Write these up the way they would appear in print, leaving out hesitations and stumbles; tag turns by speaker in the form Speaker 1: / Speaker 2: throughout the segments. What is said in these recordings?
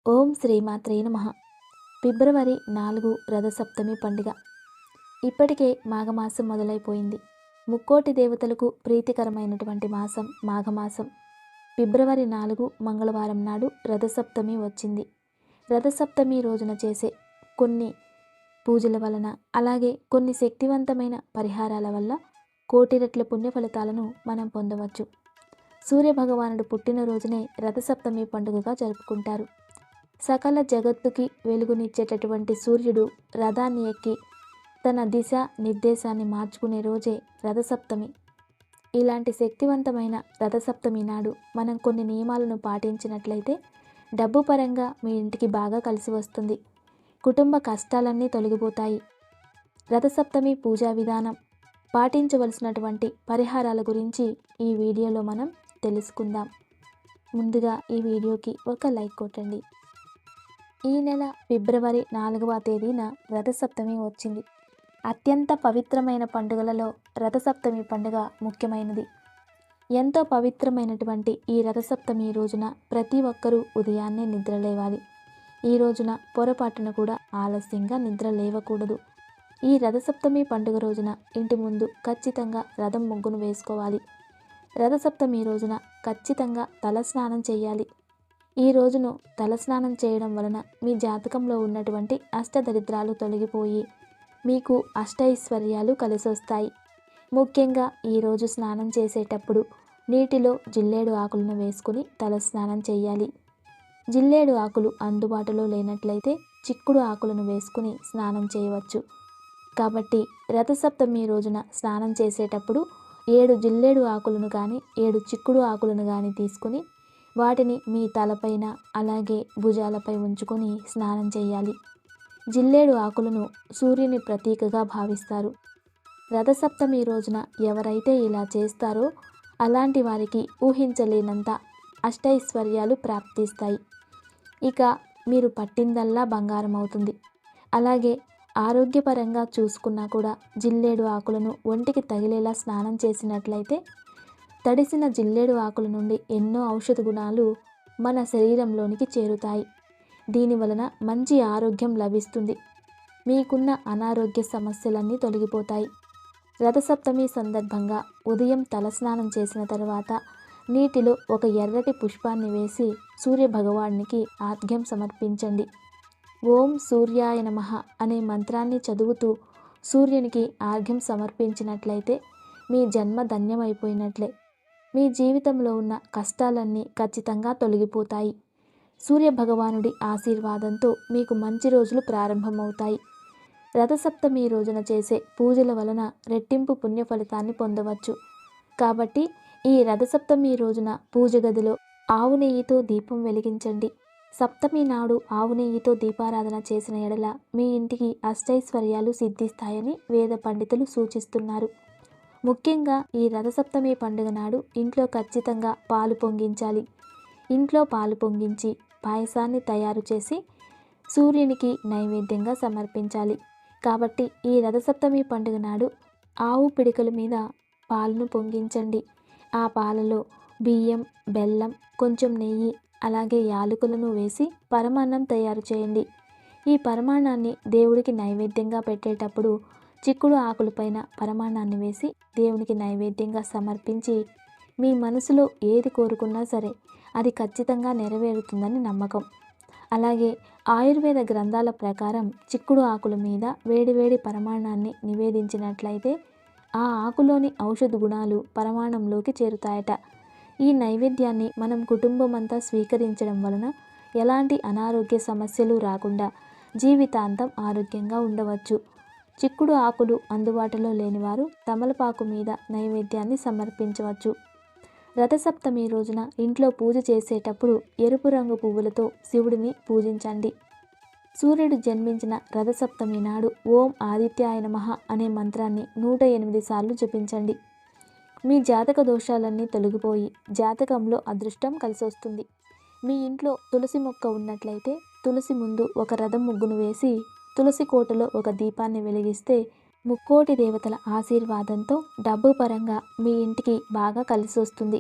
Speaker 1: ఓం శ్రీమాత్రే నమః. ఫిబ్రవరి 4 రథసప్తమి పండుగ. ఇప్పటికే మాఘమాసం మొదలైపోయింది. ముక్కోటి దేవతలకు ప్రీతికరమైనటువంటి మాసం మాఘమాసం. ఫిబ్రవరి 4 మంగళవారం నాడు రథసప్తమి వచ్చింది. రథసప్తమి రోజున చేసే కొన్ని పూజల వలన, అలాగే కొన్ని శక్తివంతమైన పరిహారాల వల్ల కోటి రెట్ల పుణ్య ఫలితాలను మనం పొందవచ్చు. సూర్యభగవానుడు పుట్టినరోజునే రథసప్తమి పండుగగా జరుపుకుంటారు. సకల జగత్తుకి వెలుగునిచ్చేటటువంటి సూర్యుడు రథాన్ని ఎక్కి తన దిశ నిర్దేశాన్ని మార్చుకునే రోజే రథసప్తమి. ఇలాంటి శక్తివంతమైన రథసప్తమి నాడు మనం కొన్ని నియమాలను పాటించినట్లయితే డబ్బు పరంగా మీ ఇంటికి బాగా కలిసి వస్తుంది. కుటుంబ కష్టాలన్నీ తొలగిపోతాయి. రథసప్తమి పూజా విధానం, పాటించవలసినటువంటి పరిహారాల గురించి ఈ వీడియోలో మనం తెలుసుకుందాం. ముందుగా ఈ వీడియోకి ఒక లైక్ కొట్టండి. ఈ నెల ఫిబ్రవరి 4వ తేదీన రథసప్తమి వచ్చింది. అత్యంత పవిత్రమైన పండుగలలో రథసప్తమి పండుగ ముఖ్యమైనది. ఎంతో పవిత్రమైనటువంటి ఈ రథసప్తమి రోజున ప్రతి ఒక్కరూ ఉదయాన్నే నిద్ర లేవాలి. ఈ రోజున పొరపాటున కూడా ఆలస్యంగా నిద్ర లేవకూడదు. ఈ రథసప్తమి పండుగ రోజున ఇంటి ముందు ఖచ్చితంగా రథం ముగ్గును వేసుకోవాలి. రథసప్తమి రోజున ఖచ్చితంగా తలస్నానం చేయాలి. ఈ రోజును తలస్నానం చేయడం వలన మీ జాతకంలో ఉన్నటువంటి అష్టదరిద్రాలు తొలగిపోయి మీకు అష్టైశ్వర్యాలు కలిసొస్తాయి. ముఖ్యంగా ఈరోజు స్నానం చేసేటప్పుడు నీటిలో జిల్లేడు ఆకులను వేసుకుని తలస్నానం చేయాలి. జిల్లేడు ఆకులు అందుబాటులో లేనట్లయితే చిక్కుడు ఆకులను వేసుకుని స్నానం చేయవచ్చు. కాబట్టి రథసప్తమి రోజున స్నానం చేసేటప్పుడు 7 జిల్లేడు ఆకులను కానీ 7 చిక్కుడు ఆకులను కానీ తీసుకుని వాటిని మీ తలపైన అలాగే భుజాలపై ఉంచుకొని స్నానం చేయాలి. జిల్లేడు ఆకులను సూర్యుని ప్రతీకగా భావిస్తారు. రథసప్తమి రోజున ఎవరైతే ఇలా చేస్తారో అలాంటి వారికి ఊహించలేనంత అష్టైశ్వర్యాలు ప్రాప్తిస్తాయి. ఇక మీరు పట్టిందల్లా బంగారం అవుతుంది. అలాగే ఆరోగ్యపరంగా చూసుకున్నా కూడా జిల్లేడు ఆకులను ఒంటికి తగిలేలా స్నానం చేసినట్లయితే తడిసిన జిల్లేడు ఆకుల నుండి ఎన్నో ఔషధ గుణాలు మన శరీరంలోనికి చేరుతాయి. దీని వలన మంచి ఆరోగ్యం లభిస్తుంది. మీకున్న అనారోగ్య సమస్యలన్నీ తొలగిపోతాయి. రథసప్తమి సందర్భంగా ఉదయం తలస్నానం చేసిన తర్వాత నీటిలో ఒక ఎర్రటి పుష్పాన్ని వేసి సూర్యభగవానునికి ఆర్ఘ్యం సమర్పించండి. ఓం సూర్యాయ నమః అనే మంత్రాన్ని చదువుతూ సూర్యునికి ఆర్ఘ్యం సమర్పించినట్లయితే మీ జన్మ ధన్యమైపోయినట్లే. మీ జీవితంలో ఉన్న కష్టాలన్నీ ఖచ్చితంగా తొలగిపోతాయి. సూర్యభగవానుడి ఆశీర్వాదంతో మీకు మంచి రోజులు ప్రారంభమవుతాయి. రథసప్తమి రోజున చేసే పూజల వలన రెట్టింపు పుణ్య ఫలితాన్ని పొందవచ్చు. కాబట్టి ఈ రథసప్తమి రోజున పూజ గదిలో ఆవు నెయ్యితో దీపం వెలిగించండి. సప్తమి నాడు ఆవు నెయ్యితో దీపారాధన చేసిన ఎడల మీ ఇంటికి అష్టైశ్వర్యాలు సిద్ధిస్తాయని వేద పండితులు సూచిస్తున్నారు. ముఖ్యంగా ఈ రథసప్తమి పండుగ నాడు ఇంట్లో ఖచ్చితంగా పాలు పొంగించాలి. ఇంట్లో పాలు పొంగించి పాయసాన్ని తయారు చేసి సూర్యునికి నైవేద్యంగా సమర్పించాలి. కాబట్టి ఈ రథసప్తమి పండుగ నాడు ఆవు పిడికల మీద పాలను పొంగించండి. ఆ పాలలో బియ్యం, బెల్లం, కొంచెం నెయ్యి, అలాగే యాలకులను వేసి పరమాన్నం తయారు చేయండి. ఈ పరమాన్నాన్ని దేవుడికి నైవేద్యంగా పెట్టేటప్పుడు చిక్కుడు ఆకులపైన పరమాన్నాన్ని వేసి దేవునికి నైవేద్యంగా సమర్పించి మీ మనసులో ఏది కోరుకున్నా సరే అది ఖచ్చితంగా నెరవేరుతుందని నమ్మకం. అలాగే ఆయుర్వేద గ్రంథాల ప్రకారం చిక్కుడు ఆకుల మీద వేడివేడి పరమాన్నాన్ని నివేదించినట్లయితే ఆ ఆకులోని ఔషధ గుణాలు పరమాన్నంలోకి చేరుతాయట. ఈ నైవేద్యాన్ని మనం కుటుంబం అంతా స్వీకరించడం వలన ఎలాంటి అనారోగ్య సమస్యలు రాకుండా జీవితాంతం ఆరోగ్యంగా ఉండవచ్చు. చిక్కుడు ఆకులు అందుబాటులో లేనివారు తమలపాకు మీద నైవేద్యాన్ని సమర్పించవచ్చు. రథసప్తమి రోజున ఇంట్లో పూజ చేసేటప్పుడు ఎరుపు రంగు పువ్వులతో శివుడిని పూజించండి. సూర్యుడు జన్మించిన రథసప్తమి నాడు ఓం ఆదిత్యాయ నమః అనే మంత్రాన్ని 108 సార్లు జపించండి. మీ జాతక దోషాలన్నీ తొలగిపోయి జాతకంలో అదృష్టం కలిసొస్తుంది. మీ ఇంట్లో తులసి మొక్క ఉన్నట్లయితే తులసి ముందు ఒక రథం ముగ్గును వేసి తులసి కోటలో ఒక దీపాన్ని వెలిగిస్తే ముక్కోటి దేవతల ఆశీర్వాదంతో డబ్బు పరంగా మీ ఇంటికి బాగా కలిసి వస్తుంది.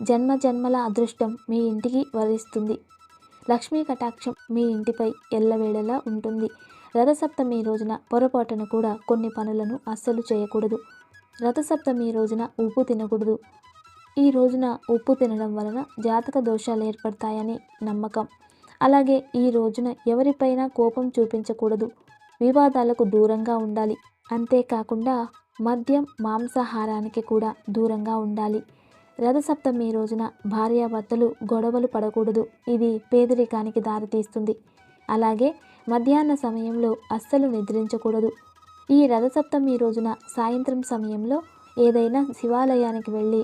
Speaker 1: జన్మ జన్మల అదృష్టం మీ ఇంటికి వరిస్తుంది. లక్ష్మీ కటాక్షం మీ ఇంటిపై ఎల్లవేళలా ఉంటుంది. రథసప్తమి రోజున పొరపాటున కూడా కొన్ని పనులను అస్సలు చేయకూడదు. రథసప్తమి రోజున ఉప్పు తినకూడదు. ఈ రోజున ఉప్పు తినడం వలన జాతక దోషాలు ఏర్పడతాయని నమ్మకం. అలాగే ఈ రోజున ఎవరిపైనా కోపం చూపించకూడదు. వివాదాలకు దూరంగా ఉండాలి. అంతేకాకుండా మద్యం, మాంసాహారానికి కూడా దూరంగా ఉండాలి. రథసప్తమి రోజున భార్యాభర్తలు గొడవలు పడకూడదు. ఇది పేదరికానికి దారితీస్తుంది. అలాగే మధ్యాహ్న సమయంలో అస్సలు నిద్రించకూడదు. ఈ రథసప్తమి రోజున సాయంత్రం సమయంలో ఏదైనా శివాలయానికి వెళ్ళి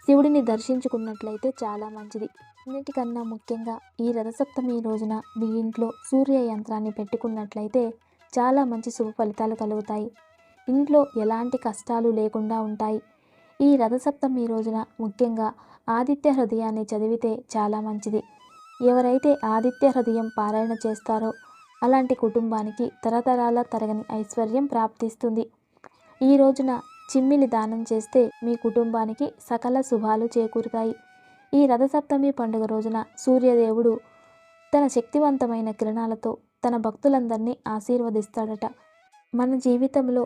Speaker 1: శివుడిని దర్శించుకున్నట్లయితే చాలా మంచిది. అన్నిటికన్నా ముఖ్యంగా ఈ రథసప్తమి రోజున మీ ఇంట్లో సూర్య యంత్రాన్ని పెట్టుకున్నట్లయితే చాలా మంచి శుభ ఫలితాలు కలుగుతాయి. ఇంట్లో ఎలాంటి కష్టాలు లేకుండా ఉంటాయి. ఈ రథసప్తమి రోజున ముఖ్యంగా ఆదిత్య హృదయాన్ని చదివితే చాలా మంచిది. ఎవరైతే ఆదిత్య హృదయం పారాయణ చేస్తారో అలాంటి కుటుంబానికి తరతరాల తరగని ఐశ్వర్యం ప్రాప్తిస్తుంది. ఈ రోజున చిమ్మిలి దానం చేస్తే మీ కుటుంబానికి సకల శుభాలు చేకూరుతాయి. ఈ రథసప్తమి పండుగ రోజున సూర్యదేవుడు తన శక్తివంతమైన కిరణాలతో తన భక్తులందరినీ ఆశీర్వదిస్తాడట. మన జీవితంలో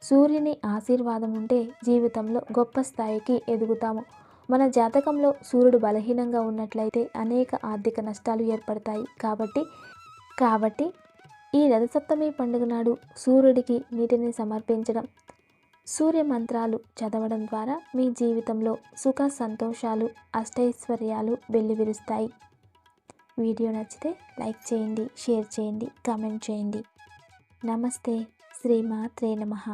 Speaker 1: సూర్యుని ఆశీర్వాదం ఉంటే జీవితంలో గొప్ప స్థాయికి ఎదుగుతాము. మన జాతకంలో సూర్యుడు బలహీనంగా ఉన్నట్లయితే అనేక ఆర్థిక నష్టాలు ఏర్పడతాయి. కాబట్టి ఈ రథసప్తమి పండుగ నాడు సూర్యుడికి నీటిని సమర్పించడం, సూర్య మంత్రాలు చదవడం ద్వారా మీ జీవితంలో సుఖ సంతోషాలు, అష్టైశ్వర్యాలు వెల్లివిరుస్తాయి. వీడియో నచ్చితే లైక్ చేయండి, షేర్ చేయండి, కామెంట్ చేయండి. నమస్తే. శ్రీమాత్రే నమః.